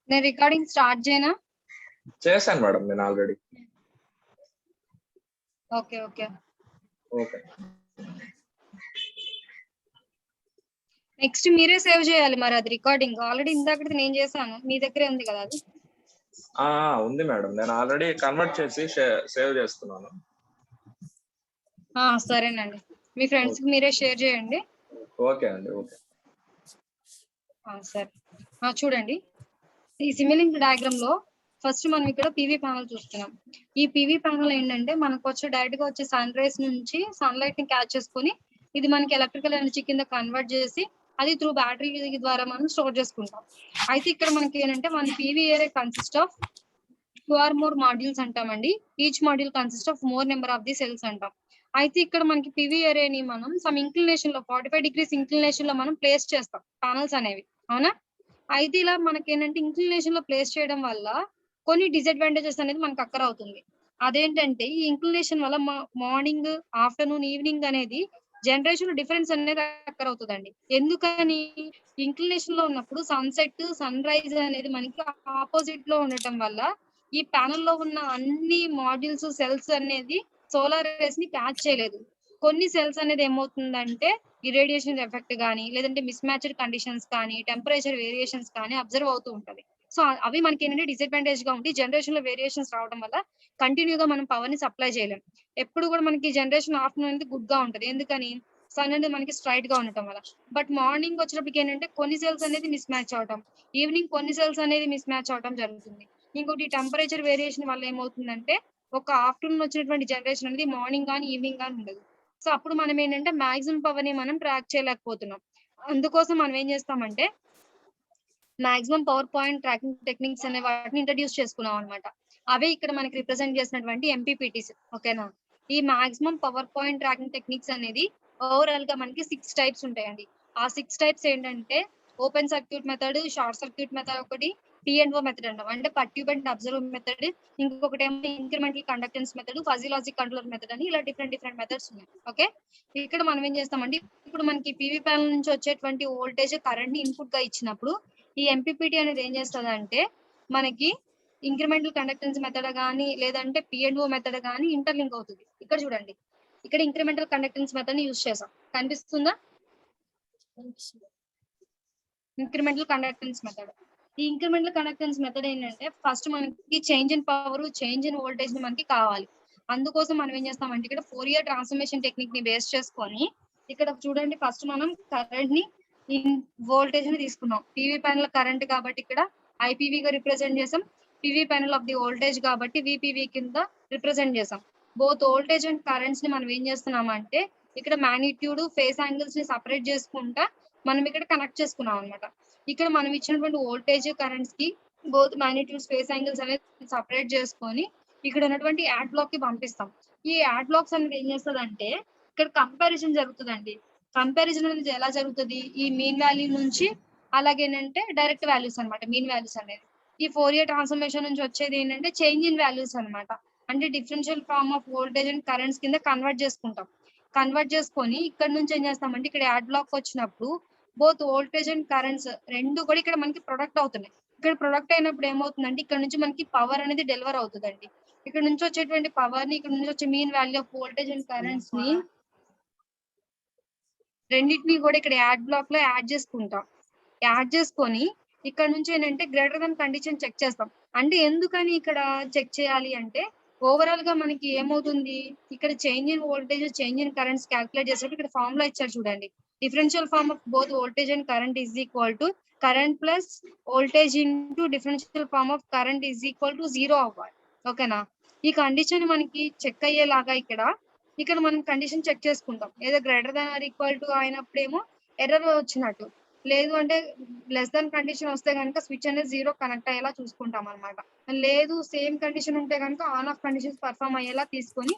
నేను recording start చేయనా? చేశాను మేడం నేను already. Okay okay okay next మీరే సేవ్ చేయాలి మరి అది రికార్డింగ్. ఆల్రెడీ ఇందాకటి నేను చేశాను, మీ దగ్గరే ఉంది కదా అది. ఉంది మేడం, నేను ఆల్రెడీ కన్వర్ట్ చేసి సేవ్ చేస్తున్నాను. సరేనండి, మీ ఫ్రెండ్స్ కి మీరే షేర్ చేయండి. ఓకే అండి, ఓకే. సరే, చూడండి ఈ సిమిలింక్ డయాగ్రామ్ లో ఫస్ట్ మనం ఇక్కడ పీవీ ప్యానల్ చూస్తున్నాం. ఈ పీవీ ప్యానల్ ఏంటంటే మనకు వచ్చే డైరెక్ట్ గా వచ్చే సన్ రైస్ నుంచి సన్ లైట్ ని క్యాచ్ చేసుకొని ఇది మనకి ఎలక్ట్రికల్ ఎనర్జీ కింద కన్వర్ట్ చేసి అది త్రూ బ్యాటరీ ద్వారా మనం స్టోర్ చేసుకుంటాం. అయితే ఇక్కడ మనకి ఏంటంటే మన PV area consist of 2 or more modules అంటామండి. Each module consist of more number of the cells అంటాం. అయితే ఇక్కడ మనకి పీవీ ఏరియాని మనం సమ్ ఇంక్లినేషన్ లో 45 degrees ఇంక్లినేషన్ లో మనం ప్లేస్ చేస్తాం ప్యానల్స్ అనేవి, అవునా? అయితే ఇలా మనకి ఏంటంటే ఇంక్లినేషన్ లో ప్లేస్ చేయడం వల్ల కొన్ని డిసడ్వాంటేజెస్ అనేది మనకు అక్కర్ అవుతుంది. అదేంటంటే ఈ ఇంక్లినేషన్ వల్ల మార్నింగ్, ఆఫ్టర్నూన్, ఈవినింగ్ అనేది జనరేషన్ డిఫరెన్స్ అనేది అక్కర్ అవుతుందండి. ఎందుకని? ఇంక్లినేషన్ లో ఉన్నప్పుడు సన్సెట్, సన్ రైజ్ అనేది మనకి ఆపోజిట్ లో ఉండటం వల్ల ఈ ప్యానల్ లో ఉన్న అన్ని మాడ్యూల్స్, సెల్స్ అనేది సోలార్ రేస్ ని క్యాచ్ చేయలేదు. కొన్ని సెల్స్ అనేది ఏమవుతుందంటే ఇరేడియేషన్ ఎఫెక్ట్ కానీ, లేదంటే మిస్ మ్యాచ్డ్ కండిషన్స్ కానీ, టెంపరేచర్ వేరియేషన్స్ కానీ అబ్జర్వ్ అవుతూ ఉంటది. సో అవి మనకి ఏంటంటే డిసడ్వాంటేజ్ గా ఉండి జనరేషన్ లో వేరియేషన్స్ రావడం వల్ల కంటిన్యూగా మనం పవర్ ని సప్లై చేయలేం. ఎప్పుడు కూడా మనకి జనరేషన్ ఆఫ్టర్నూన్ అనేది గుడ్ గా ఉంటది. ఎందుకని? సన్ అనేది మనకి స్ట్రైట్ గా ఉండటం వల్ల. బట్ మార్నింగ్ వచ్చేటప్పటికి ఏంటంటే కొన్ని సెల్స్ అనేది మిస్ మ్యాచ్ అవటం, ఈవినింగ్ కొన్ని సెల్స్ అనేది మిస్ మ్యాచ్ అవటం జరుగుతుంది. ఇంకోటి టెంపరేచర్ వేరియేషన్ వల్ల ఏమవుతుందంటే ఒక ఆఫ్టర్నూన్ వచ్చినటువంటి జనరేషన్ అనేది మార్నింగ్ కానీ ఈవినింగ్ కానీ ఉండదు. సో అప్పుడు మనం ఏంటంటే మాక్సిమం పవర్ ని మనం ట్రాక్ చేయలేకపోతున్నాం. అందుకోసం మనం ఏం చేస్తామంటే maximum power point tracking techniques అనే వాటిని ఇంట్రడ్యూస్ చేసుకున్నాం అనమాట. అవే ఇక్కడ మనకి రిప్రజెంట్ చేసినటువంటి ఎంపీపీటీస్. ఓకేనా? ఈ maximum power point tracking techniques అనేది ఓవరాల్ గా మనకి 6 టైప్స్ ఉంటాయండి. ఆ 6 టైప్స్ ఏంటంటే open circuit method, short circuit method ఒకటి, P&O మెథడ్ అంటాం, అంటే పర్ట్యూబ్ అండ్ అబ్జర్వ్ మెథడ్. ఇంకొకటి ఏమో incremental conductance method, fuzzy logic controller method అని ఇలా డిఫరెంట్ మెథడ్స్ ఉన్నాయి. ఓకే, ఇక్కడ మనం ఏం చేస్తామండి, ఇప్పుడు మనకి పీవీ ప్యానల్ నుంచి వచ్చేటువంటి వోల్టేజ్ కరెంట్ ని ఇన్పుట్ గా ఇచ్చినప్పుడు ఈ ఎంపీపీటీ అనేది ఏం చేస్తుందంటే మనకి ఇంక్రిమెంటల్ కండక్టెన్స్ మెథడ్ కానీ, లేదంటే P&O మెథడ్ కానీ ఇంటర్లింక్ అవుతుంది. ఇక్కడ చూడండి, ఇక్కడ ఇంక్రిమెంటల్ కండక్టెన్స్ మెథడ్ ని యూజ్ చేసాం, కనిపిస్తుందా? Incremental conductance method. ఈ ఇంక్రిమెంటల్ కండక్టెన్స్ మెథడ్ ఏంటంటే ఫస్ట్ మనకి change in power, change in voltage ని మనకి కావాలి. అందుకోసం మనం ఏం చేస్తామంటే ఇక్కడ ఫోరియర్ ట్రాన్స్ఫర్మేషన్ టెక్నిక్ ని బేస్ చేసుకొని ఇక్కడ చూడండి, ఫస్ట్ మనం కరెంట్ ని వోల్టేజ్ ని తీసుకున్నాం. పీవీ ప్యానల్ కరెంట్ కాబట్టి ఇక్కడ ఐపీవీ గా రిప్రజెంట్ చేసాం. PV panel of the voltage కాబట్టి విపీవీ కింద రిప్రజెంట్ చేసాం. బోత్ వోల్టేజ్ అండ్ కరెంట్స్ ని మనం ఏం చేస్తున్నామంటే ఇక్కడ మాగ్నిట్యూడ్, ఫేస్ యాంగిల్స్ ని సపరేట్ చేసుకుంటా మనం ఇక్కడ కనెక్ట్ చేసుకున్నాం అనమాట. ఇక్కడ మనం ఇచ్చినటువంటి వోల్టేజ్, కరెంట్స్ కి బోత్ మాగ్నిట్యూడ్, ఫేస్ యాంగిల్స్ అనేది సపరేట్ చేసుకొని ఇక్కడ ఉన్నటువంటి యాడ్ బ్లాక్ కి పంపిస్తాం. ఈ యాడ్ బ్లాక్స్ అనేది ఏం చేస్తుందంటే ఇక్కడ కంపారిజన్ జరుగుతుందండి. కంపారిజన్ అనేది ఎలా జరుగుతుంది? ఈ మీన్ వాల్యూ నుంచి అలాగేనంటే డైరెక్ట్ వాల్యూస్ అనమాట. మీన్ వాల్యూస్ అనేది ఈ ఫోరియర్ ట్రాన్స్ఫర్మేషన్ నుంచి వచ్చేది ఏంటంటే చేంజ్ ఇన్ వాల్యూస్ అనమాట. అంటే differential form of voltage and currents కింద కన్వర్ట్ చేసుకుంటాం. కన్వర్ట్ చేసుకొని ఇక్కడ నుంచి ఏం చేస్తామంటే ఇక్కడ యాడ్ బ్లాక్ వచ్చినప్పుడు బోత్ వోల్టేజ్ అండ్ కరెంట్స్ రెండు కూడా ఇక్కడ మనకి ప్రొడక్ట్ అవుతున్నాయి. ఇక్కడ ప్రొడక్ట్ అయినప్పుడు ఏమవుతుందంటే ఇక్కడ నుంచి మనకి పవర్ అనేది డెలివర్ అవుతుందండి. ఇక్కడ నుంచి వచ్చేటువంటి పవర్ ని, ఇక్కడ నుంచి వచ్చే mean value of voltage and currents ని రెండింటిని కూడా ఇక్కడ యాడ్ బ్లాక్ లో యాడ్ చేసుకుంటాం. యాడ్ చేసుకొని ఇక్కడ నుంచి ఏంటంటే గ్రేటర్ దెన్ కండిషన్ చెక్ చేస్తాం. అంటే ఎందుకని ఇక్కడ చెక్ చేయాలి అంటే ఓవరాల్ గా మనకి ఏమవుతుంది, ఇక్కడ change in voltage, change in currents calculate చేసేటప్పుడు ఇక్కడ ఫార్ములా ఇచ్చారు చూడండి. Differential form of both voltage and current is equal to current plus voltage into differential form of current is equal to 0 అవ్వాలి. ఓకేనా? ఈ కండిషన్ మనకి చెక్ అయ్యేలాగా ఇక్కడ మనం కండిషన్ చెక్ చేసుకుంటాం. ఏదో greater than or equal to అయినప్పుడేమో ఎర్రర్ వచ్చినట్టు, లేదు అంటే లెస్ దాన్ కండిషన్ వస్తే కనుక స్విచ్ అనేది 0 కనెక్ట్ అయ్యేలా చూసుకుంటాం అనమాట. లేదు సేమ్ కండిషన్ ఉంటే కనుక ఆన్ ఆఫ్ కండిషన్స్ పర్ఫామ్ అయ్యేలా తీసుకొని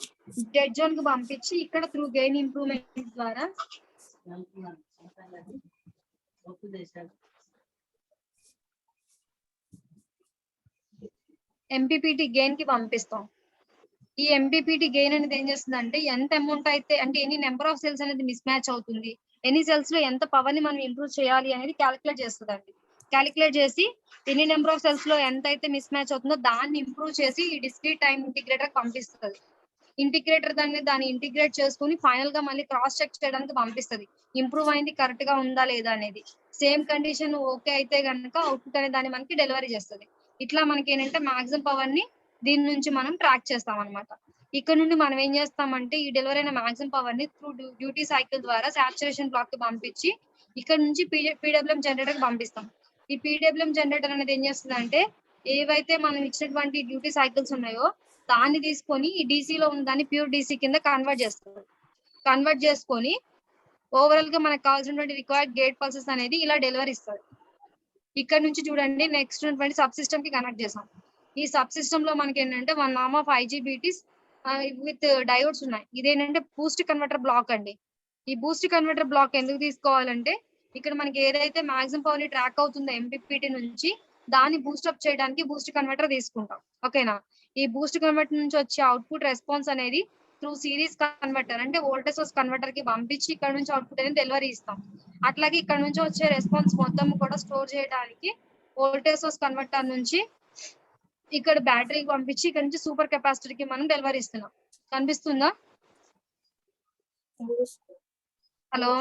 డెడ్ జోన్ కి పంపించి ఇక్కడ త్రూ గెయిన్ ఇంప్రూవ్మెంట్ ద్వారా ఎంపీపీటీ గెయిన్ కి పంపిస్తాం. ఈ ఎంపీపీటీ గెయిన్ అనేది ఏం చేస్తుంది అంటే ఎంత అమౌంట్ అయితే అంటే ఎన్ని నెంబర్ ఆఫ్ సెల్స్ అనేది మిస్ మ్యాచ్ అవుతుంది, ఎన్ని సెల్స్ లో ఎంత పవర్ ని మనం ఇంప్రూవ్ చేయాలి అనేది క్యాలిక్యులేట్ చేస్తుందండి. క్యాలిక్యులేట్ చేసి ఎన్ని నెంబర్ ఆఫ్ సెల్స్ లో ఎంత అయితే మిస్ మ్యాచ్ అవుతుందో దాన్ని ఇంప్రూవ్ చేసి ఈ డిస్క్రీట్ టైం ఇంటిగ్రేటర్ పంపిస్తుంది. ఇంటిగ్రేటర్ దాన్ని ఇంటిగ్రేట్ చేసుకుని ఫైనల్ గా మళ్ళీ క్రాస్ చెక్ చేయడానికి పంపిస్తుంది, ఇంప్రూవ్ అయింది కరెక్ట్ గా ఉందా లేదా అనేది. సేమ్ కండిషన్ ఓకే అయితే కనుక అవుట్పుట్ అనే దాన్ని మనకి డెలివరీ చేస్తుంది. ఇట్లా మనకి ఏంటంటే మాక్సిమం పవర్ ని దీని నుంచి మనం ట్రాక్ చేస్తాం అనమాట. ఇక్కడ నుండి మనం ఏం చేస్తామంటే ఈ డెలివరీ అయిన మాక్సిమం పవర్ ని త్రూ డ్యూటీ సైకిల్ ద్వారా సాచురేషన్ బ్లాక్ కి పంపించి ఇక్కడ నుంచి పీడబ్ల్యూఎం జనరేటర్ కి పంపిస్తాం. ఈ పీడబ్ల్యూఎం జనరేటర్ అనేది ఏం చేస్తుంది అంటే ఏవైతే మనం ఇచ్చినటువంటి డ్యూటీ సైకిల్స్ ఉన్నాయో దాన్ని తీసుకొని ఈ డీసీ లో ఉన్న దాన్ని ప్యూర్ డీసీ కింద కన్వర్ట్ చేస్తారు. కన్వర్ట్ చేసుకొని ఓవరాల్ గా మనకు కావాల్సినటువంటి రిక్వైర్డ్ గేట్ పల్సెస్ అనేది ఇలా డెలివరీ ఇస్తారు. ఇక్కడ నుంచి చూడండి నెక్స్ట్ ఉన్నటువంటి సబ్ సిస్టమ్ కి కనెక్ట్ చేసాం. ఈ సబ్ సిస్టమ్ లో మనకి ఏంటంటే 1 నామ్ ఆఫ్ IGBTs విత్ డయోడ్స్ ఉన్నాయి. ఇదేంటంటే బూస్ట్ కన్వర్టర్ బ్లాక్ అండి. ఈ బూస్ట్ కన్వర్టర్ బ్లాక్ ఎందుకు తీసుకోవాలంటే ఇక్కడ మనకి ఏదైతే మాక్సిమం పవర్ ని ట్రాక్ అవుతుందో MPPT నుంచి దాన్ని బూస్టప్ చేయడానికి బూస్ట్ కన్వర్టర్ తీసుకుంటాం. ఓకేనా. ఈ బూస్ట్ కన్వర్టర్ నుంచి వచ్చే అవుట్పుట్ రెస్పాన్స్ అనేది త్రూ సిరీస్ కన్వర్టర్ అంటే వోల్టేజ్ సోర్స్ కన్వర్టర్ కి పంపించి ఇక్కడ నుంచి అవుట్పుట్ అనేది డెలివరీ ఇస్తాం. అట్లాగే ఇక్కడ నుంచి వచ్చే రెస్పాన్స్ మొత్తం కూడా స్టోర్ చేయడానికి వోల్టేజ్ సోర్స్ కన్వర్టర్ నుంచి ఇక్కడ బ్యాటరీకి పంపించి ఇక్కడ నుంచి సూపర్ కెపాసిటర్ కి మనం డెలివరీ ఇస్తున్నాం. కనిపిస్తుందా? Hello.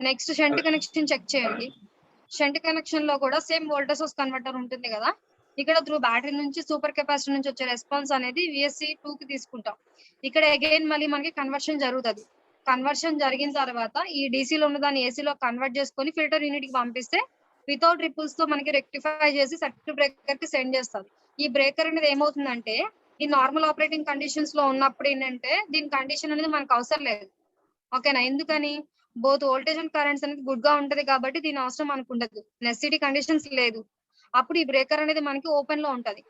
Next shunt connection check చేయండి. షంట్ కనెక్షన్ లో కూడా సేమ్ వోల్టేజ్ సోర్స్ కన్వర్టర్ ఉంటుంది కదా, ఇక్కడ త్రూ బ్యాటరీ నుంచి సూపర్ కెపాసిటర్ నుంచి వచ్చే రెస్పాన్స్ అనేది VSC2 కి తీసుకుంటాం. ఇక్కడ అగైన్ మళ్ళీ మనకి కన్వర్షన్ జరుగుతుంది. కన్వర్షన్ జరిగిన తర్వాత ఈ DC లో ఉన్న దాన్ని AC లో కన్వర్ట్ చేసుకొని ఫిల్టర్ యూనిట్ కి పంపిస్తే వితౌట్ రిపుల్స్ తో మనకి రెక్టిఫై చేసి సర్క్యూట్ బ్రేకర్ కి సెండ్ చేస్తారు. ఈ బ్రేకర్ అనేది ఏమవుతుందంటే ఈ నార్మల్ ఆపరేటింగ్ కండిషన్స్ లో ఉన్నప్పుడు ఏంటంటే దీని కండిషన్ అనేది మనకు అవసరం లేదు. ఓకేనా. ఎందుకని బోత్ వోల్టేజ్ అండ్ కరెంట్స్ అనేది గుడ్ గా ఉంటది కాబట్టి దీని అవసరం మనకు ఉండదు. నెసెసిటీ కండిషన్స్ లేదు. అప్పుడు ఈ బ్రేకర్ అనేది మనకి ఓపెన్ లో ఉంటది.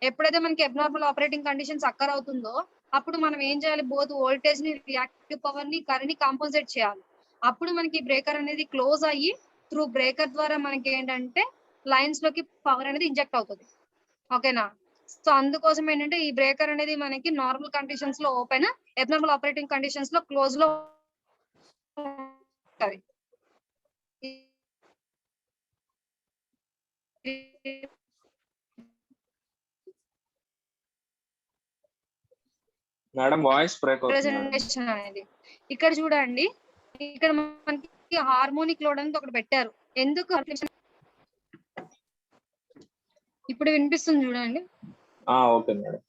ఎప్పుడైతే మనకి అబ్నార్మల్ ఆపరేటింగ్ కండిషన్స్ అక్కర్ అవుతుందో అప్పుడు మనం ఏం చేయాలి, బోత్ వోల్టేజ్ ని రియాక్టివ్ పవర్ ని కరెంట్ ని కాంపన్సేట్ చేయాలి. అప్పుడు మనకి బ్రేకర్ అనేది క్లోజ్ అయ్యి త్రూ బ్రేకర్ ద్వారా మనకి ఏంటంటే లైన్స్ లోకి పవర్ అనేది ఇంజెక్ట్ అవుతుంది. ఓకేనా. సో అందుకోసం ఏంటంటే ఈ బ్రేకర్ అనేది మనకి నార్మల్ కండిషన్స్ లో ఓపెన్, అబ్నార్మల్ ఆపరేటింగ్ కండిషన్స్ లో క్లోజ్ లో ఉంటది. మేడం వాయిస్ బ్రేక్ అవుతుంది మేడం. ప్రెజెంటేషన్ అనేది ఇక్కడ చూడండి, ఇక్కడ మనకి హార్మోనిక్ లోడ్ అనేది ఒకటి పెట్టారు. ఎందుకు ఇప్పుడు వినిపిస్తుంది చూడండి. Okay madam.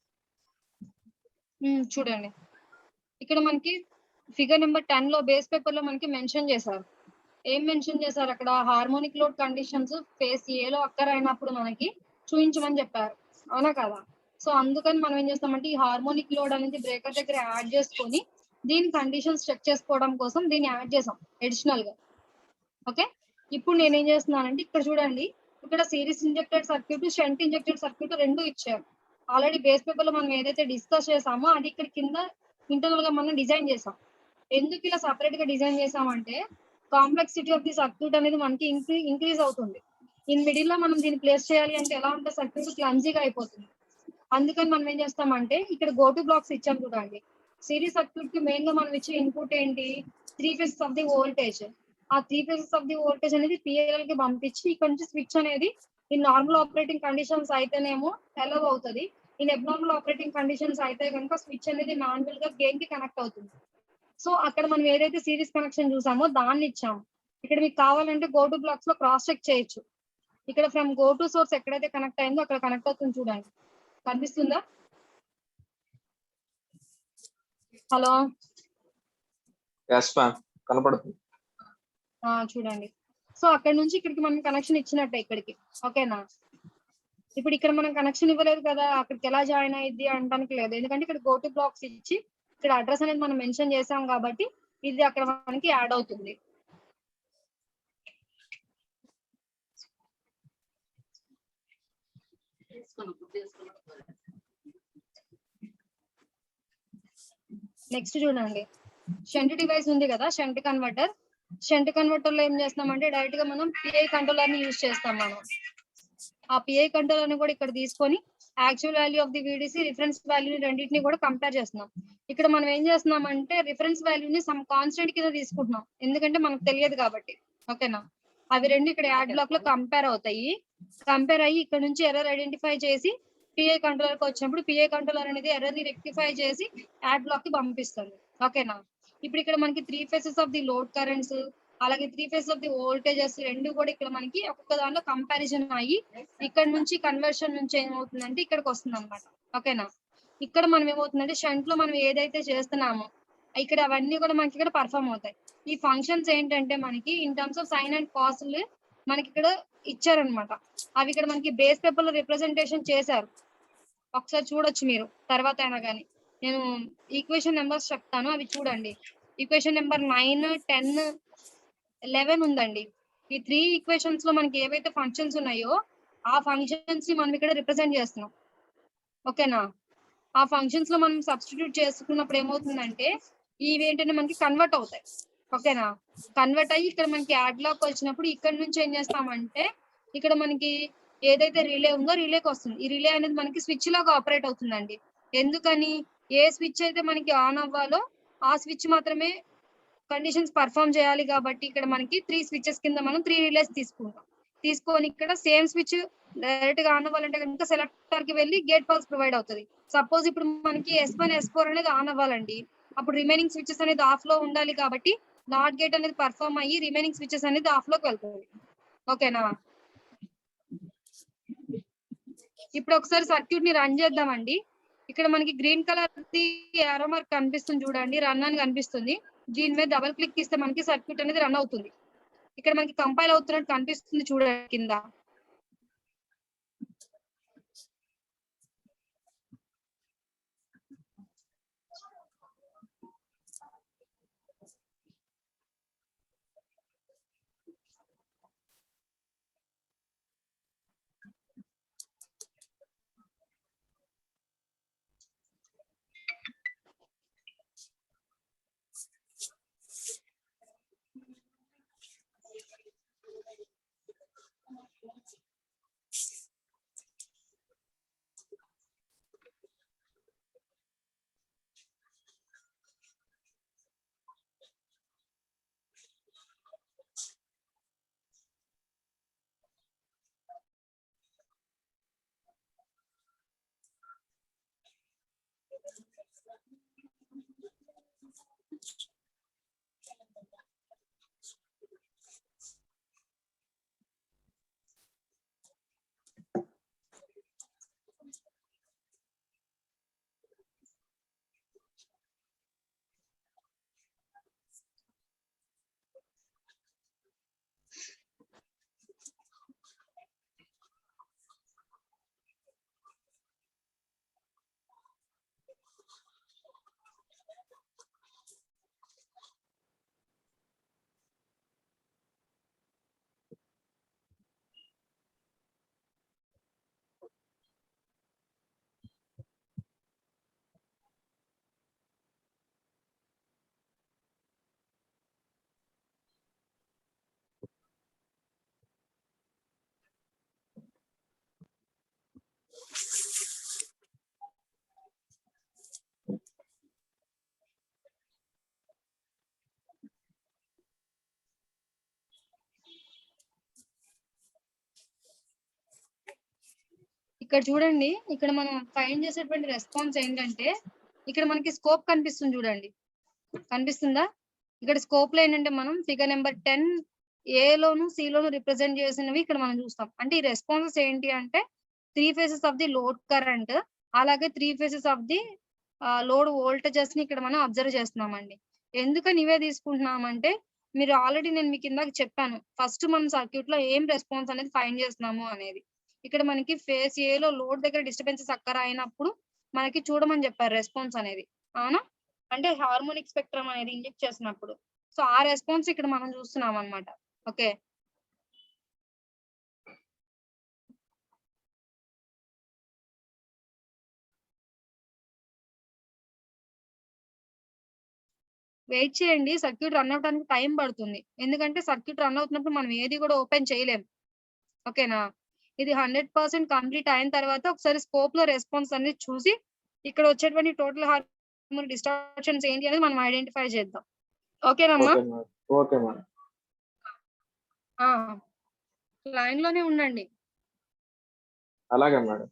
చూడండి ఇక్కడ మనకి ఫిగర్ నెంబర్ 10 లో బేస్ పేపర్ లో మనకి మెన్షన్ చేశారు. ఏం మెన్షన్ చేశారు అక్కడ, హార్మోనిక్ లోడ్ కండిషన్స్ ఫేస్ ఏ లో అక్కర్ అయినప్పుడు మనకి చూపించమని చెప్పారు. అవునా కదా. సో అందుకని మనం ఏం చేస్తామంటే ఈ హార్మోనిక్ లోడ్ అనేది బ్రేకర్ దగ్గర యాడ్ చేసుకొని దీని కండిషన్స్ చెక్ చేసుకోవడం కోసం దీన్ని యాడ్ చేసాం అడిషనల్ గా. ఓకే. ఇప్పుడు నేనేం చేస్తున్నానంటే ఇక్కడ చూడండి, ఇక్కడ series injected circuit, shunt injected circuit రెండు ఇచ్చారు. ఆల్రెడీ బేస్ పేపర్ లో మనం ఏదైతే డిస్కస్ చేసామో అది ఇక్కడ కింద ఇంటర్నల్ గా మనం డిజైన్ చేసాం. ఎందుకు ఇలా సపరేట్ గా డిజైన్ చేసామంటే కాంప్లెక్సిటీ ఆఫ్ ది సర్క్యూట్ అనేది మనకి ఇంక్రీజ్ అవుతుంది. ఇన్ మిడిల్ లో మనం దీన్ని ప్లేస్ చేయాలి అంటే ఎలా ఉంటే సర్క్యూట్ క్లమ్జీగా అయిపోతుంది. అందుకని మనం ఏం చేస్తామంటే ఇక్కడ గో టు బ్లాక్స్ ఇచ్చాం చూడండి. సిరీస్ సర్క్యూట్ కి మెయిన్ గా మనం ఇచ్చే ఇన్పుట్ ఏంటి, 3 phases ఆఫ్ ది వోల్టేజ్. ఆ 3 phases ఆఫ్ ది వోల్టేజ్ అనేది PLL కి పంపించి ఇక్కడ నుంచి స్విచ్ అనేది ఈ నార్మల్ ఆపరేటింగ్ కండిషన్స్ అయితేనేమో అలౌ అవుతుంది. ఇన్ అబ్నార్మల్ ఆపరేటింగ్ కండిషన్స్ అయితే కనుక స్విచ్ అనేది మాన్యువల్ గా గెయిన్ కి కనెక్ట్ అవుతుంది. సో అక్కడ మనం ఏదైతే సిరీస్ కనెక్షన్ చూసామో దాన్ని ఇచ్చాము. ఇక్కడ మీకు కావాలంటే గో టు బ్లాక్స్ లో క్రాస్ చెక్ చేయొచ్చు. ఇక్కడ ఫ్రమ్ గో టు సోర్స్ ఎక్కడైతే కనెక్ట్ అయిందో అక్కడ కనెక్ట్ అవుతుంది చూడండి. కనిపిస్తుందా? హలో. ఎస్ మ్యామ్ కనపడుతుంది. చూడండి. సో అక్కడ నుంచి ఇక్కడికి మనం కనెక్షన్ ఇచ్చినట్టే ఇక్కడికి. ఓకేనా. ఇప్పుడు ఇక్కడ మనం కనెక్షన్ ఇవ్వలేదు కదా, అక్కడికి ఎలా జాయిన్ అయ్యిద్ది అనడానికి లేదు. ఎందుకంటే ఇక్కడ గో టు బ్లాక్స్ ఇచ్చి ఇక్కడ అడ్రస్ అనేది మనం మెన్షన్ చేసాం కాబట్టి ఇది అక్కడ మనకి యాడ్ అవుతుంది. నెక్స్ట్ చూడండి, షంట్ డివైస్ ఉంది కదా, షంట్ కన్వర్టర్. షంట్ కన్వర్టర్ లో ఏం చేస్తామంటే డైరెక్ట్ గా మనం PI కంట్రోలర్ ని యూజ్ చేస్తాం. మనం ఆ PI కంట్రోలర్ ని కూడా ఇక్కడ తీసుకొని actual value of the VDC, reference value రెండింటిని కూడా కంపేర్ చేస్తున్నాం. ఇక్కడ మనం ఏం చేస్తున్నాం అంటే రిఫరెన్స్ వాల్యూని సమ్ కాన్స్టెంట్ కింద తీసుకుంటున్నాం, ఎందుకంటే మనకు తెలియదు కాబట్టి. ఓకేనా. అవి రెండు ఇక్కడ యాడ్ బ్లాక్ లో కంపేర్ అవుతాయి. కంపేర్ అయ్యి ఇక్కడ నుంచి ఎర్రర్ ఐడెంటిఫై చేసి పిఐ కంట్రోలర్ కి వచ్చినప్పుడు పిఐ కంట్రోలర్ అనేది ఎర్రర్ ని రెక్టిఫై చేసి యాడ్ బ్లాక్ కి పంపిస్తుంది. ఓకేనా? ఇప్పుడు ఇక్కడ మనకి 3 phases of the load currents అలాగే 3 phases ఆఫ్ ది వోల్టేజెస్ రెండు కూడా ఇక్కడ మనకి ఒక్కొక్క దానిలో కంపారిజన్ అయ్యి ఇక్కడ నుంచి కన్వర్షన్ నుంచి ఏమవుతుందంటే ఇక్కడికి వస్తుంది అనమాట. ఓకేనా? ఇక్కడ మనం ఏమవుతుందంటే షంట్ లో మనం ఏదైతే చేస్తున్నామో ఇక్కడ అవన్నీ కూడా మనకి ఇక్కడ పర్ఫామ్ అవుతాయి. ఈ ఫంక్షన్స్ ఏంటంటే మనకి in terms of sine and కాస్లు మనకి ఇక్కడ ఇచ్చారనమాట. అవి ఇక్కడ మనకి బేస్ పేపర్ లో రిప్రజెంటేషన్ చేశారు. ఒకసారి చూడొచ్చు మీరు తర్వాత అయినా కానీ. నేను ఈక్వేషన్ నెంబర్స్ చెప్తాను, అవి చూడండి. ఈక్వేషన్ నెంబర్ 9, 10, 11 ఉందండి. ఈ 3 ఈక్వేషన్స్ లో మనకి ఏవైతే ఫంక్షన్స్ ఉన్నాయో ఆ ఫంక్షన్స్ ని మనం ఇక్కడ రిప్రజెంట్ చేస్తున్నాం. ఓకేనా? ఆ ఫంక్షన్స్ లో మనం సబ్స్టిట్యూట్ చేసుకున్నప్పుడు ఏమవుతుందంటే ఇవి ఏంటంటే మనకి కన్వర్ట్ అవుతాయి. ఓకేనా? కన్వర్ట్ అయ్యి ఇక్కడ మనకి యాడ్ లాక్ వచ్చినప్పుడు ఇక్కడ నుంచి ఏం చేస్తామంటే ఇక్కడ మనకి ఏదైతే రిలే ఉందో రిలేకి వస్తుంది. ఈ రిలే అనేది మనకి స్విచ్ లాగా ఆపరేట్ అవుతుందండి. ఎందుకని? ఏ స్విచ్ అయితే మనకి ఆన్ అవ్వాలో ఆ స్విచ్ మాత్రమే కండిషన్స్ పర్ఫామ్ చేయాలి కాబట్టి ఇక్కడ మనకి 3 స్విచెస్ కింద మనం 3 రిలేస్ తీసుకుంటాం. తీసుకొని ఇక్కడ సేమ్ స్విచ్ డైరెక్ట్ గా ఆన్ అవ్వాలంటే కనుక సెలెక్టర్ కి వెళ్ళి గేట్ పల్స్ ప్రొవైడ్ అవుతుంది. సపోజ్ ఇప్పుడు మనకి S1, S4 అనేది ఆన్ అవ్వాలండి. అప్పుడు రిమైనింగ్ స్విచెస్ అనేది ఆఫ్ లో ఉండాలి కాబట్టి నాట్ గేట్ అనేది పర్ఫామ్ అయ్యి రిమైనింగ్ స్విచెస్ అనేది ఆఫ్ లోకి వెళ్తుంది. ఓకేనా? ఇప్పుడు ఒకసారి సర్క్యూట్ ని రన్ చేద్దామండి. ఇక్కడ మనకి green colour the arrow mark కనిపిస్తుంది చూడండి, రన్ అని కనిపిస్తుంది. దీని మీద డబుల్ క్లిక్ ఇస్తే మనకి సర్క్యూట్ అనేది రన్ అవుతుంది. ఇక్కడ మనకి కంపైల్ అవుతున్నట్టు కనిపిస్తుంది చూడండి కింద. ఇక్కడ చూడండి, ఇక్కడ మనం ఫైండ్ చేసేటువంటి రెస్పాన్స్ ఏంటంటే ఇక్కడ మనకి స్కోప్ కనిపిస్తుంది చూడండి, కనిపిస్తుందా? ఇక్కడ స్కోప్ లో ఏంటంటే మనం figure number 10 A loan C loan represent చేసినవి ఇక్కడ మనం చూస్తాం. అంటే ఈ రెస్పాన్సెస్ ఏంటి అంటే 3 phases of the load current అలాగే 3 phases of the load voltages ని ఇక్కడ మనం అబ్జర్వ్ చేస్తున్నామండి. ఎందుకని ఇవే తీసుకుంటున్నామంటే మీరు ఆల్రెడీ నేను మీకు ఇందాక చెప్పాను, ఫస్ట్ మనం సర్క్యూట్ లో ఏం రెస్పాన్స్ అనేది ఫైండ్ చేస్తున్నాము అనేది. ఇక్కడ మనకి ఫేజ్ ఏ లో లోడ్ దగ్గర డిస్టర్బెన్సెస్ అక్కర్ అయినప్పుడు మనకి చూడమని చెప్పారు రెస్పాన్స్ అనేది, అవునా? అంటే హార్మోనిక్ స్పెక్ట్రమ్ అనేది ఇంజెక్ట్ చేసినప్పుడు. సో ఆ రెస్పాన్స్ ఇక్కడ మనం చూస్తున్నాం అన్నమాట. ఓకే, వెయిట్ చేయండి, సర్క్యూట్ రన్ అవడానికి టైం పడుతుంది. ఎందుకంటే సర్క్యూట్ రన్ అవుతున్నప్పుడు మనం ఏది కూడా ఓపెన్ చేయలేం. ఓకేనా? ఇది 100% కంప్లీట్ అయిన తర్వాత ఒకసారి స్కోప్ లో రెస్పాన్స్ అనేది చూసి ఇక్కడ వచ్చేటువంటి టోటల్ హార్మోనిక్ డిస్టార్షన్స్ ఏంటి అనేది మనం ఐడెంటిఫై చేద్దాం. ఓకేనమ్మా? Okay madam. లైన్ లోనే ఉండండి. అలాగే మేడం.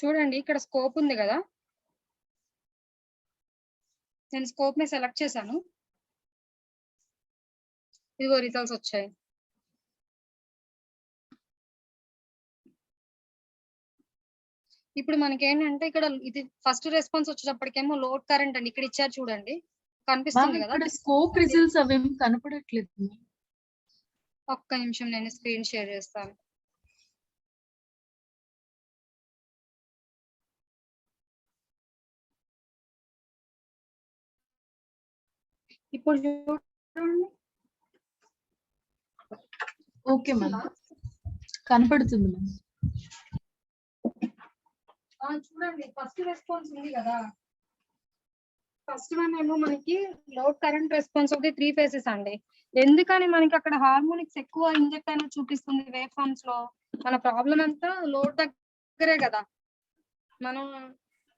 చూడండి ఇక్కడ స్కోప్ ఉంది కదా, నేను స్కోప్ ని సెలెక్ట్ చేశాను. ఇదిగో రిజల్ట్స్ వచ్చాయి. ఇప్పుడు మనకి ఏంటంటే ఇక్కడ ఇది ఫస్ట్ రెస్పాన్స్ వచ్చేటప్పటికేమో లోడ్ కరెంట్ అండి, ఇక్కడ ఇచ్చారు చూడండి, కనిపిస్తుంది కదా. ఇక్కడ స్కోప్ రిజల్ట్స్ అవేం కనపడట్లేదు. ఒక్క నిమిషం నేను స్క్రీన్ షేర్ చేస్తాను. ఇప్పుడు చూడండి. ఓకే మ్యామ్, కనపడుతుంది మ్యామ్. చూడండి ఫస్ట్ రెస్పాన్స్ ఉంది కదా, ఫస్ట్ వన్ ఏమో మనకి load current response of the 3 faces అండి. ఎందుకని మనకి అక్కడ హార్మోనిక్స్ ఎక్కువ ఇంజెక్ట్ అయినా చూపిస్తుంది వేవ్ ఫార్మ్స్ లో? మన ప్రాబ్లం అంతా లోడ్ దగ్గరే కదా, మనం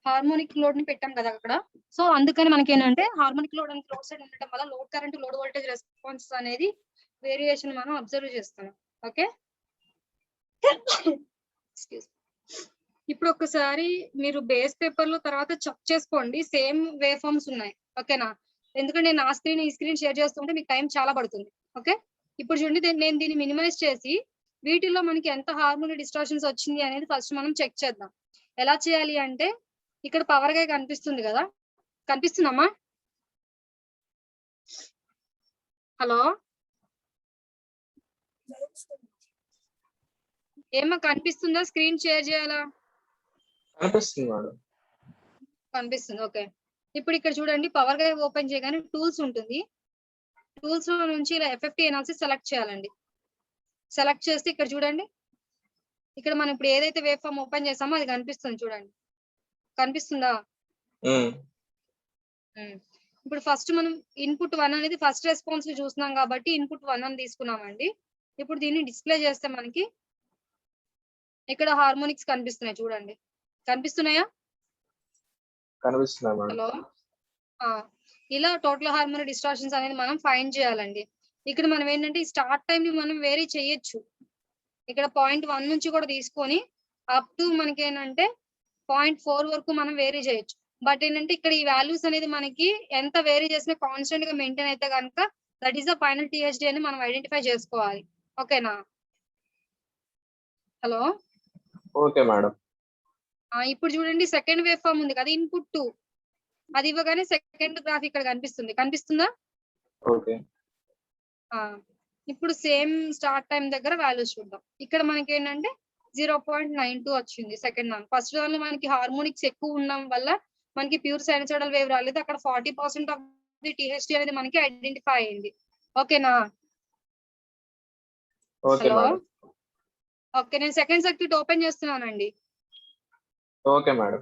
హార్మోనిక్ లోడ్ ని పెట్టాం కదా అక్కడ. సో అందుకని మనకి ఏంటంటే హార్మోనిక్ లోడ్ అనేది లోడ్ సైడ్ ఉండటం వల్ల load current load voltage response అనేది వేరియేషన్ మనం అబ్జర్వ్ చేస్తున్నాం. ఓకే, ఇప్పుడు ఒకసారి మీరు బేస్ పేపర్ లో తర్వాత చెక్ చేసుకోండి, సేమ్ వేవ్ ఫార్మ్స్ ఉన్నాయి. ఓకేనా, ఎందుకంటే నేను ఆ స్క్రీన్ ఈ స్క్రీన్ షేర్ చేస్తుంటే మీకు టైం చాలా పడుతుంది. ఓకే, ఇప్పుడు చూడండి, నేను దీన్ని మినిమైజ్ చేసి వీటిల్లో మనకి ఎంత హార్మోనిక్ డిస్టార్షన్స్ వచ్చింది అనేది ఫస్ట్ మనం చెక్ చేద్దాం. ఎలా చేయాలి అంటే, ఇక్కడ పవర్ గా కనిపిస్తుంది కదా, కనిపిస్తుందమ్మా? హలో ఏమో కనిపిస్తుందా? స్క్రీన్ షేర్ చేయాలా? కనిపిస్తుంది మేడం. కనిపిస్తుంది. ఓకే, ఇప్పుడు ఇక్కడ చూడండి, పవర్ గా ఓపెన్ చేయగానే టూల్స్ ఉంటుంది. టూల్స్ లో నుంచి ఇలా ఎఫ్ఎఫ్టీ అనాలిసిస్ సెలెక్ట్ చేయాలండి. సెలెక్ట్ చేస్తే ఇక్కడ చూడండి, ఇక్కడ మనం ఇప్పుడు ఏదైతే వేవ్ ఫామ్ ఓపెన్ చేసామో అది కనిపిస్తుంది. చూడండి, కనిపిస్తుందా? ఇప్పుడు ఫస్ట్ మనం ఇన్పుట్ 1 అనేది ఫస్ట్ రెస్పాన్స్ చూస్తున్నాం కాబట్టి ఇన్పుట్ 1 అని తీసుకున్నామండి. ఇప్పుడు దీన్ని డిస్ప్లే చేస్తే మనకి ఇక్కడ హార్మోనిక్స్ కనిపిస్తున్నాయి. చూడండి, కనిపిస్తున్నాయా? కనిపిస్తున్నాయి మేడం. హలో, ఇలా టోటల్ హార్మోనిక్ డిస్టార్షన్స్ అనేది మనం ఫైండ్ చేయాలండి. ఇక్కడ మనం ఏంటంటే ఈ స్టార్ట్ టైం ని మనం వేరీ చేయొచ్చు. ఇక్కడ 0.1 నుంచి కూడా తీసుకొని అప్ టు మనకి ఏంటంటే 0.4 వరకు మనం వేరీ చేయొచ్చు. బట్ ఏంటంటే ఇక్కడ ఈ వాల్యూస్ అనేది మనకి ఎంత వేరీ చేసినా కాన్స్టెంట్ గా మెయింటైన్ అయితే కనుక that is the final THD అని మనం ఐడెంటిఫై చేసుకోవాలి. ఓకేనా? Hello, okay madam. ఇప్పుడు చూడండి, సెకండ్ వేవ్ ఫామ్ ఉంది కదా, ఇన్పుట్ 2, అది ఇవ్వగానే సెకండ్ గ్రాఫ్ ఇక్కడ కనిపిస్తుంది. కనిపిస్తుందా? ఓకే, ఇప్పుడు సేమ్ స్టార్ట్ టైం దగ్గర వాల్యూస్ చూద్దాం. ఇక్కడ మనకి ఏంటంటే 0.92 వచ్చింది సెకండ్ వన్. ఫస్ట్ వన్ మనకి హార్మోనిక్స్ ఎక్కువ ఉండడం వల్ల మనకి ప్యూర్ సైనసోయిడల్ వేవ్ రాలేదు. అక్కడ 40% ఆఫ్ ది టీహెచ్డి అనేది మనకి ఐడెంటిఫై అయింది. ఓకేనా? Okay hello, madam. ఓకే, నేను సెకండ్ సర్క్యూట్ ఓపెన్ చేస్తున్నానండి. Okay madam.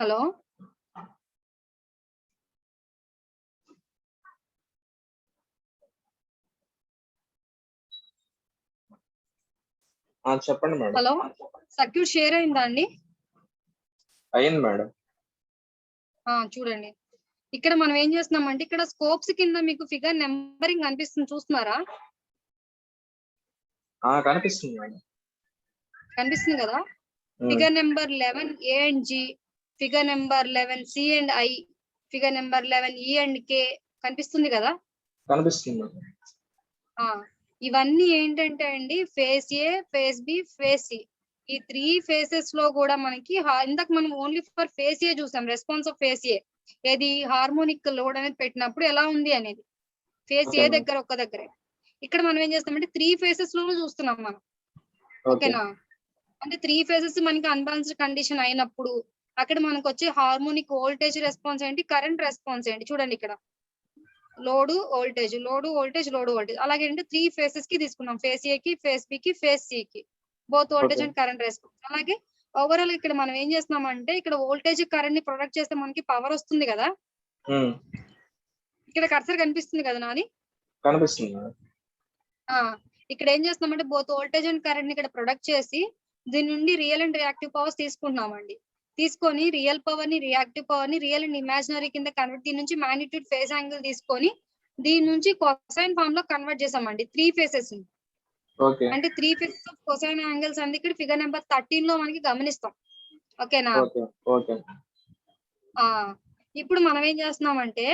హలో, చెప్పండి మేడం. హలో, సర్క్యూట్ షేర్ అయిందా అండి? అయింది మేడం. చూడండి, ఇక్కడ మనం ఏం చేస్తున్నామంటే ఇక్కడ స్కోప్స్ కింద మీకు ఫిగర్ నెంబరింగ్ కనిపిస్తుంది, చూస్తున్నారా? కనిపిస్తుంది మేడం. కనిపిస్తుంది కదా. Figure number 11 A and G, figure number 11 C and I, figure number 11 E and K కనిపిస్తుంది కదా. కనిపిస్తుంది మేడం. ఇవన్నీ ఏంటంటే అండి, ఫేస్ ఏ, ఫేస్ బి, ఫేస్ సి, ఈ 3 ఫేసెస్ లో కూడా మనకి ఇందాక మనం ఓన్లీ ఫర్ ఫేస్ ఏ చూసాం, రెస్పాన్స్ ఆఫ్ ఫేస్ ఏ. ఏది హార్మోనిక్ లోడ్ అనేది పెట్టినప్పుడు ఎలా ఉంది అనేది. ఫేస్ Okay, ఏ ma'am. దగ్గర ఒక్క దగ్గరే. ఇక్కడ మనం ఏం చేస్తామంటే 3 ఫేసెస్ లోనూ చూస్తున్నాం మనం. ఓకే ఓకేనా? అంటే 3 ఫేసెస్ మనకి అన్‌బాలన్స్డ్ కండిషన్ అయినప్పుడు అక్కడ మనకొచ్చే హార్మోనిక్ వోల్టేజ్ రెస్పాన్స్ ఏంటి? కరెంట్ రెస్పాన్స్ ఏంటి? చూడండి ఇక్కడ. Load, voltage, load, voltage, load, voltage. అలాగే అంటే 3 ఫేసెస్ కి తీసుకున్నాం. ఫేస్ ఏకి, ఫేస్ బికి, ఫేస్ సికి. Both voltage Okay. And current response. అలాగే ఓవరాల్ ఇక్కడ మనం ఏం చేస్తున్నామంటే ఇక్కడ వోల్టేజ్, కరెంట్ ని ప్రొడక్ట్ చేస్తే మనకి పవర్ వస్తుంది కదా! ఉమ్, ఇక్కడ కర్సర్ కనిపిస్తుంది కదా నాది? కనిపిస్తుంది మేడం. ఆ! ఇక్కడ ఏం చేస్తున్నామంటే బోత్ వోల్టేజ్ అండ్ కరెంట్ ని ఇక్కడ ప్రొడక్ట్ చేసి దీని నుండి రియల్ అండ్ రియాక్టివ్ పవర్స్ తీసుకుంటున్నామండి. తీసుకొని రియల్ పవర్ ని, రియాక్టివ్ పవర్ ని రియల్ అండ్ ఇమాజినరీ కింద కన్వర్ట్, దీని నుంచి మాగ్నిట్యూడ్, ఫేజ్ యాంగిల్ తీసుకొని దీని నుంచి కొసైన్ ఫార్మ్ లో కన్వర్ట్ చేసామండి 3 ఫేసెస్ ని. ఓకే అంటే 3 ఫేసెస్ ఆఫ్ కొసైన్ యాంగిల్స్ అనేది ఇక్కడ ఫిగర్ నెంబర్ 13 లో మనకి గమనిస్తాం. ఓకేనా? ఓకే ఓకే ఆ! ఇప్పుడు మనం ఏం చేస్తున్నామంటే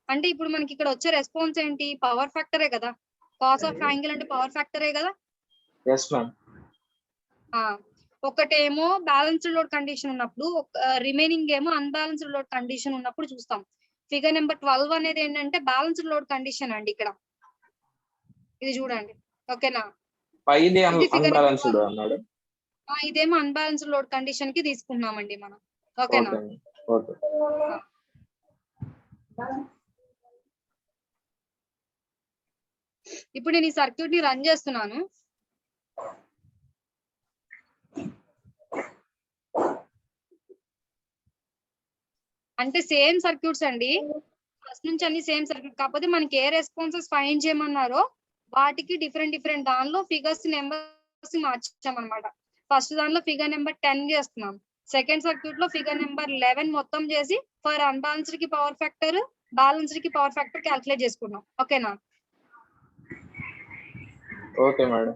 అంటే ఇప్పుడు మనకి ఇక్కడ వచ్చే రెస్పాన్స్ ఏంటి? పవర్ ఫ్యాక్టరే కదా! కాస్ ఆఫ్ యాంగిల్ అంటే పవర్ ఫ్యాక్టరే కదా! Yes ma'am. ఆ! ఒకటేమో బ్యాలెన్స్డ్ లోడ్ కండిషన్ ఉన్నప్పుడు, రిమైనింగ్ ఏమో అన్‌బాలెన్స్డ్ లోడ్ కండిషన్ ఉన్నప్పుడు చూస్తాం. ఫిగర్ నెంబర్ 12 అనేది ఏంటంటే బ్యాలెన్స్డ్ లోడ్ కండిషన్ అండి ఇక్కడ. ఇది చూడండి. ఓకేనా? పైది ఇది ఫిగర్ నెంబర్ అన్బ్యాలెన్స్డ్ 12. అన్నాడు. ఇదేమో అన్‌బాలెన్స్డ్ లోడ్ కండిషన్ కి తీసుకుంటున్నామండి మనం. ఓకేనా? ఓకే ఓకే ఆ! ఇప్పుడు నేను ఈ సర్క్యూట్ ని రన్ చేస్తున్నాను. అంటే సేమ్ సర్క్యూట్స్ అండి. ఫస్ట్ నుంచి అన్ని సేమ్ సర్క్యూట్. కాకపోతే మనకి ఏ రెస్పాన్సెస్ ఫైండ్ చేయమన్నారో వాటికి డిఫరెంట్ దానిలో ఫిగర్స్ నెంబర్స్ మార్చామన్నమాట. ఫస్ట్ దానిలో ఫిగర్ నెంబర్ 10 చేస్తున్నాం. సెకండ్ సర్క్యూట్ లో ఫిగర్ నెంబర్ 11 మొత్తం చేసి ఫర్ అన్‌బాలెన్స్డ్ కి పవర్ ఫ్యాక్టర్, బ్యాలెన్స్డ్ కి పవర్ ఫ్యాక్టర్ క్యాలిక్యులేట్ చేసుకున్నాం. ఓకేనా? Okay madam.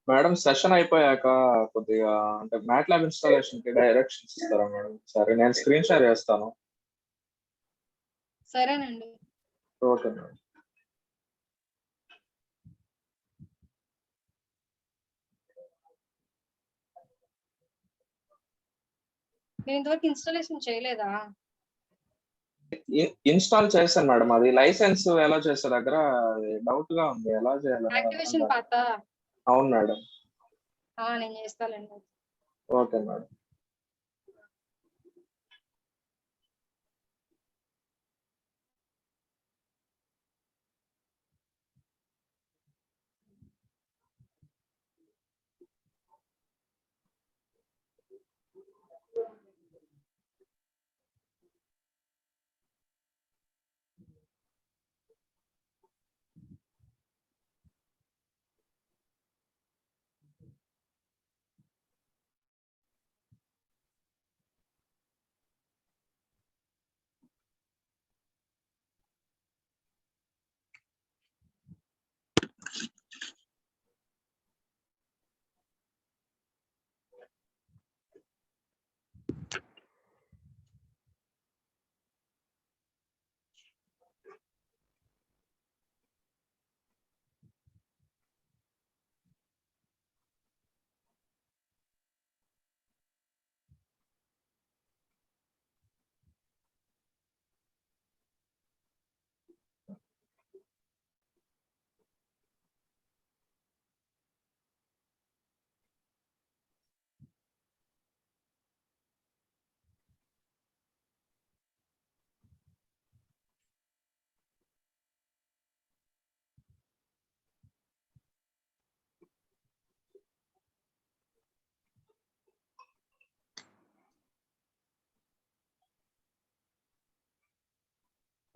మేడం సెషన్ అయిపోయాక కొద్దిగా అంటే మ్యాట్లాబ్ ఇన్స్టాలేషన్ కి డైరెక్షన్స్ ఇస్తారా మేడం? సరే నేను స్క్రీన్ షేర్ చేస్తాను. సరేనండి. Okay madam. నేను ఇంతవరకు ఇన్‌స్టాలేషన్ చేయలేదా? ఇన్స్టాల్ చేశాను మేడం. అది లైసెన్స్ ఎలా చేసే దగ్గర డౌట్ గా ఉంది. ఎలా చేయాలి అర్థం యాక్టివేషన్ కాదు. పార్టా? అవును మేడం. నేను చేస్తాలేండి. Okay madam.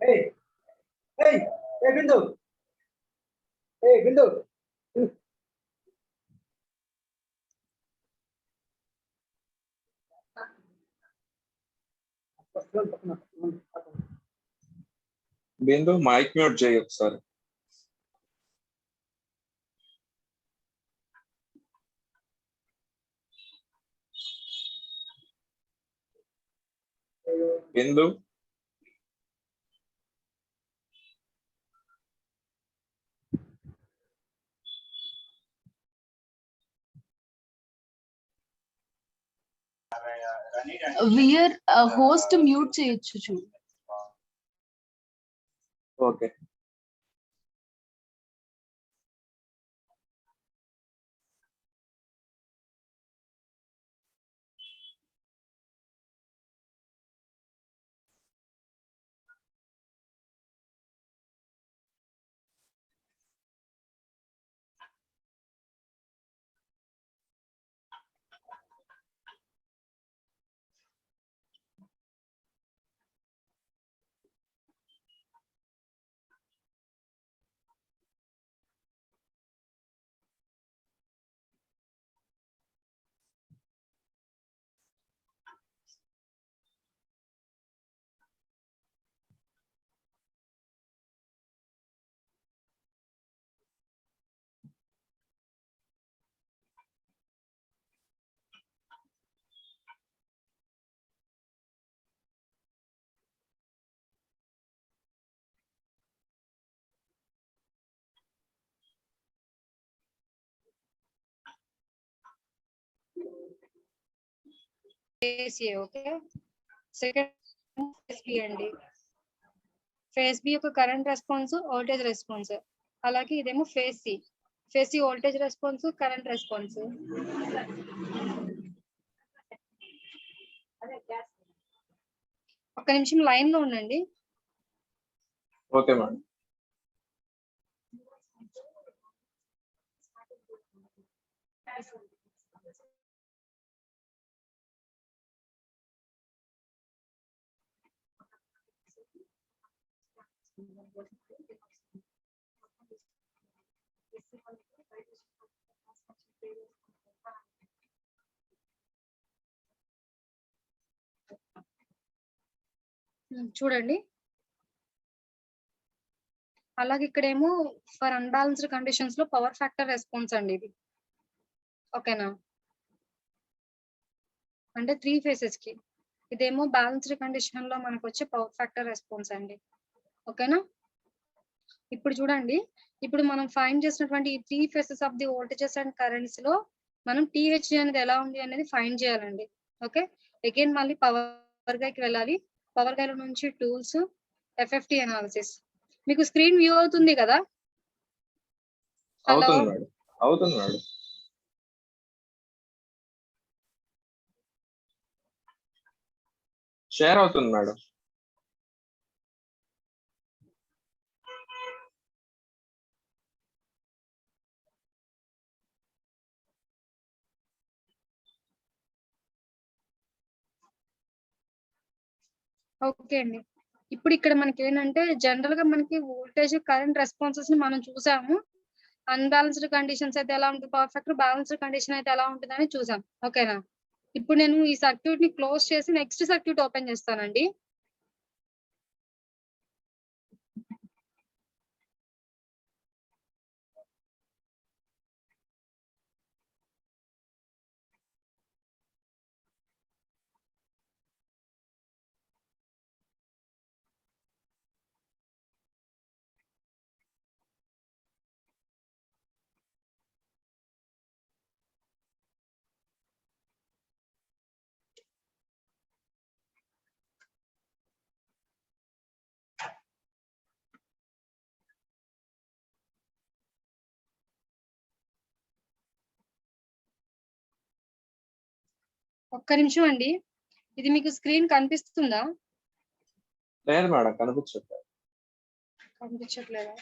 Hey, hey, hey, Bindu. Hey, Bindu. Bindu mic mute చేయి ఒకసారి. బిందు వియర్ హోస్ట్ మ్యూట్ చేయొచ్చు చూడు. Okay. Phase A okay. Second phase B అండి. ఫేస్ బి యొక్క కరెంట్ రెస్పాన్స్, వోల్టేజ్ రెస్పాన్స్. అలాగే ఇదేమో phase C. Phase C voltage response, current response. ఒక్క నిమిషం లైన్ లో ఉండండి. Okay madam. చూడండి. అలాగే ఇక్కడేమో ఫర్ అన్బ్యాలెన్స్డ్ కండిషన్స్ లో పవర్ ఫ్యాక్టర్ రెస్పాన్స్ అండి ఇది. ఓకేనా? అంటే 3 ఫేసెస్ కి. ఇదేమో బ్యాలెన్స్డ్ కండిషన్ లో మనకు వచ్చే పవర్ ఫ్యాక్టర్ రెస్పాన్స్ అండి. ఓకేనా? ఇప్పుడు చూడండి, ఇప్పుడు మనం ఫైండ్ చేసినటువంటి ఈ 3 faces of the voltages and currents లో మనం THD అనేది ఎలా ఉంది అనేది ఫైండ్ చేయాలండి. ఓకే. అగైన్ మళ్ళీ పవర్ గైకి వెళ్ళాలి. పవర్ గైలో నుంచి టూల్స్, FFT అనాలిసిస్. మీకు స్క్రీన్ వ్యూ అవుతుంది కదా? హలో. అవుతుంది మేడం. అవుతుంది మేడం. షేర్ అవుతుంది మేడం. ఓకే అండి. ఇప్పుడు ఇక్కడ మనకి ఏంటంటే జనరల్ గా మనకి వోల్టేజ్, కరెంట్ రెస్పాన్సెస్ ని మనం చూసాము. అన్బ్యాలెన్స్డ్ కండిషన్స్ అయితే ఎలా ఉంటుంది పవర్ ఫ్యాక్టర్, బ్యాలెన్స్డ్ కండిషన్ అయితే ఎలా ఉంటుంది అని చూసాం. ఓకేనా? ఇప్పుడు నేను ఈ సర్క్యూట్ ని క్లోజ్ చేసి నెక్స్ట్ సర్క్యూట్ ఓపెన్ చేస్తానండి. ఒక్క నిమిషం అండి. ఇది మీకు స్క్రీన్ కనిపిస్తుందా? లేదు మేడం, కనిపించట్లేదు. కనిపించట్లేదా?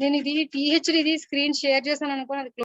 నేను ఇది THD స్క్రీన్ షేర్ చేశాను అనుకోని అది